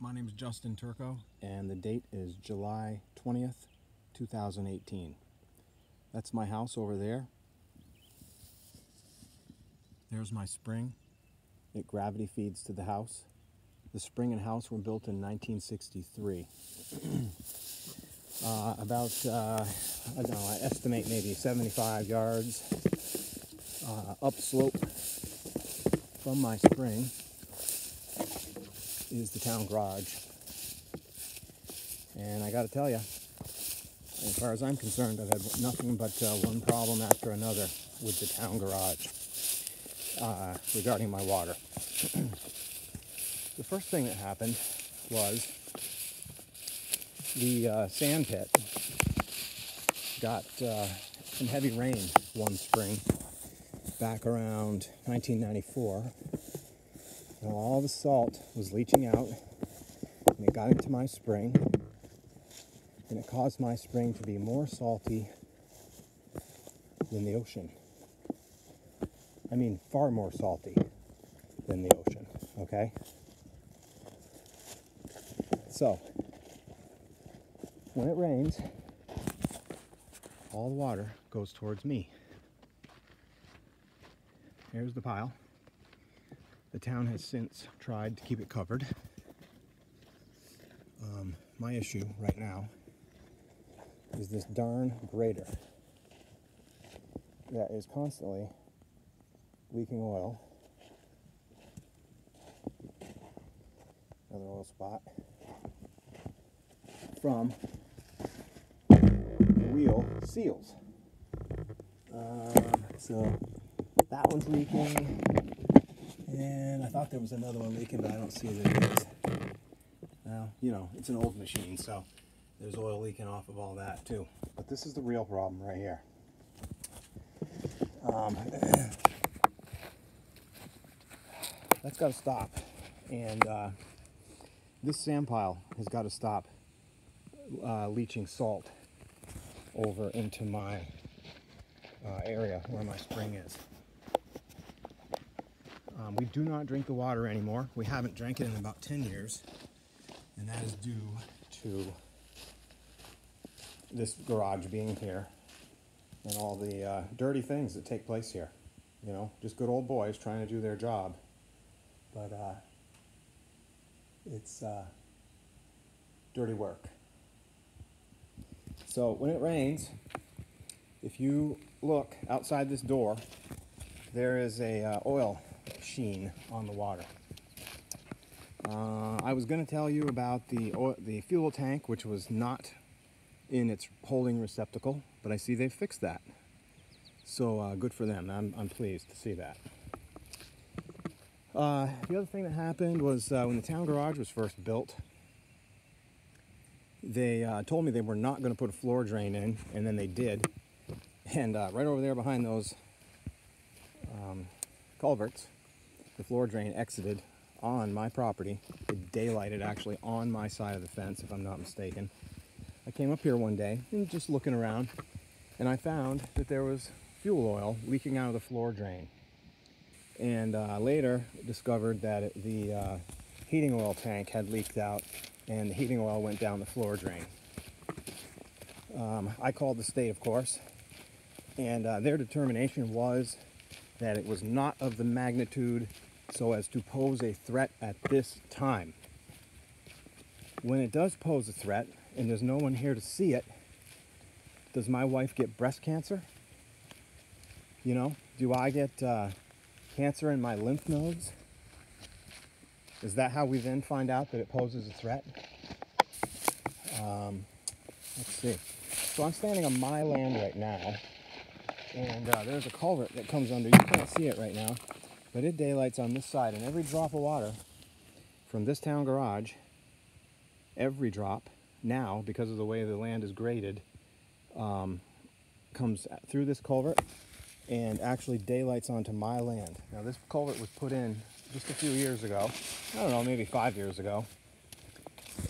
My name is Justin Turco, and the date is July 20th, 2018. That's my house over there. There's my spring. It gravity feeds to the house. The spring and house were built in 1963. I don't know, I estimate maybe 75 yards upslope from my spring is the town garage. And I got to tell you, as far as I'm concerned, I've had nothing but one problem after another with the town garage regarding my water. The first thing that happened was the sand pit got some heavy rain one spring back around 1994. And all the salt was leaching out, and it got into my spring, and it caused my spring to be more salty than the ocean. I mean, far more salty than the ocean, okay? So, when it rains, all the water goes towards me. Here's the pile. The town has since tried to keep it covered. My issue right now is this darn grater that is constantly leaking oil. Another oil spot from the wheel seals. So that one's leaking. And I thought there was another one leaking, but I don't see that it is. Well, you know, it's an old machine, so there's oil leaking off of all that too. But this is the real problem right here. That's got to stop. And this sand pile has got to stop leaching salt over into my area where my spring is. We do not drink the water anymore. We haven't drank it in about 10 years. And that is due to this garage being here and all the dirty things that take place here. You know, just good old boys trying to do their job. But it's dirty work. So when it rains, if you look outside this door, there is a oil sheen on the water. I was going to tell you about the fuel tank, which was not in its holding receptacle, but I see they've fixed that. So good for them. I'm pleased to see that. The other thing that happened was when the town garage was first built, they told me they were not going to put a floor drain in, and then they did. And right over there behind those culverts, the floor drain exited on my property. It daylighted actually on my side of the fence, if I'm not mistaken. I came up here one day and just looking around, and I found that there was fuel oil leaking out of the floor drain. And later discovered that the heating oil tank had leaked out, and the heating oil went down the floor drain. I called the state, of course, and their determination was that it was not of the magnitude so as to pose a threat at this time. When it does pose a threat, and there's no one here to see it, does my wife get breast cancer? You know, do I get cancer in my lymph nodes? Is that how we then find out that it poses a threat? Let's see. So I'm standing on my land right now, and there's a culvert that comes under. You can't see it right now, but it daylights on this side, and every drop of water from this town garage, every drop now, because of the way the land is graded, comes through this culvert and actually daylights onto my land. Now this culvert was put in just a few years ago. I don't know, maybe 5 years ago.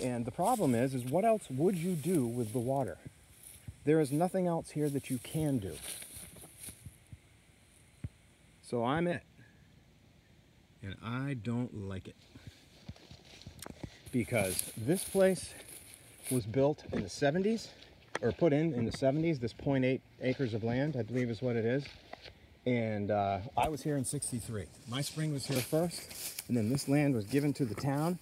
And the problem is what else would you do with the water? There is nothing else here that you can do. So I'm it. And I don't like it. because this place was built in the 70s, or put in the 70s. This 0.8 acres of land, I believe is what it is. And I was here in 63. My spring was here first, and then this land was given to the town.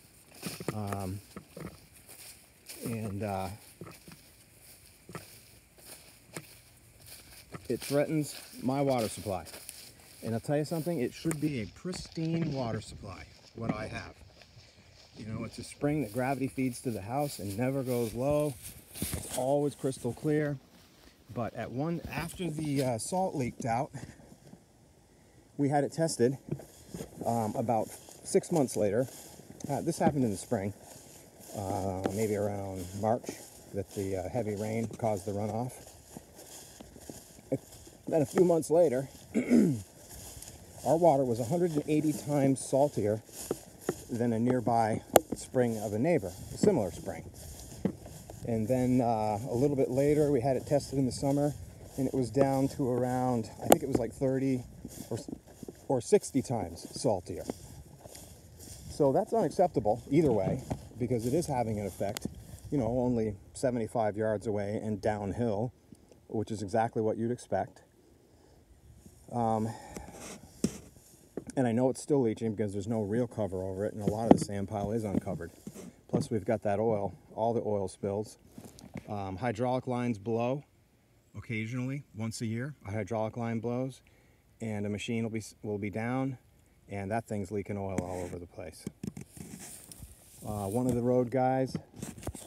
It threatens my water supply. And I'll tell you something, it should be a pristine water supply, what I have. You know, it's a spring that gravity feeds to the house and never goes low. It's always crystal clear. But after the salt leaked out, we had it tested about 6 months later. This happened in the spring, maybe around March, that the heavy rain caused the runoff. Then a few months later, our water was 180 times saltier than a nearby spring of a neighbor, a similar spring. And then a little bit later, we had it tested in the summer, and it was down to around, I think it was like 30 or 60 times saltier. So that's unacceptable either way, because it is having an effect, you know, only 75 yards away and downhill, which is exactly what you'd expect. And I know it's still leaching because there's no real cover over it, and a lot of the sand pile is uncovered. Plus we've got that oil, all the oil spills. Hydraulic lines blow occasionally, once a year. A hydraulic line blows, and a machine will be down, and that thing's leaking oil all over the place. One of the road guys,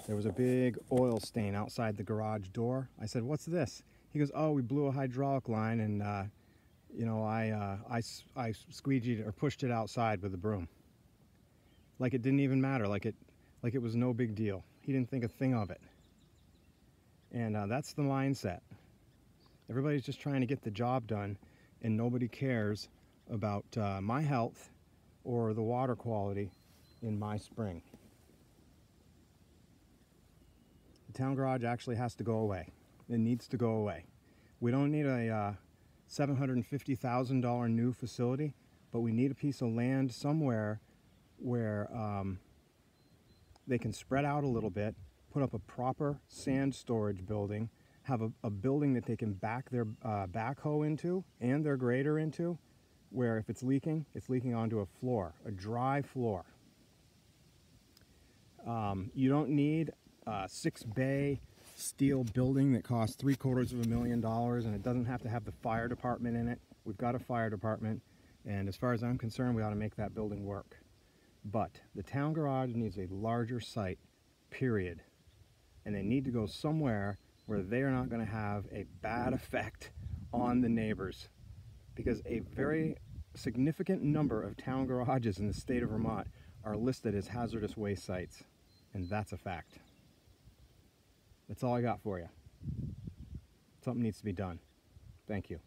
there was a big oil stain outside the garage door. I said, "What's this?" He goes, "Oh, we blew a hydraulic line, and you know, I squeegeed or pushed it outside with a broom." Like it didn't even matter, like it was no big deal. He didn't think a thing of it. And that's the mindset. Everybody's just trying to get the job done, and nobody cares about my health or the water quality in my spring. The town garage actually has to go away. It needs to go away. We don't need a $750,000 new facility, but we need a piece of land somewhere where they can spread out a little bit, put up a proper sand storage building, have a building that they can back their backhoe into and their grader into, where if it's leaking onto a floor, a dry floor. You don't need a 6-bay steel building that costs $750,000, and it doesn't have to have the fire department in it. We've got a fire department, and as far as I'm concerned, we ought to make that building work. But the town garage needs a larger site, period. And they need to go somewhere where they are not going to have a bad effect on the neighbors, because a very significant number of town garages in the state of Vermont are listed as hazardous waste sites, and that's a fact. That's all I got for you. Something needs to be done. Thank you.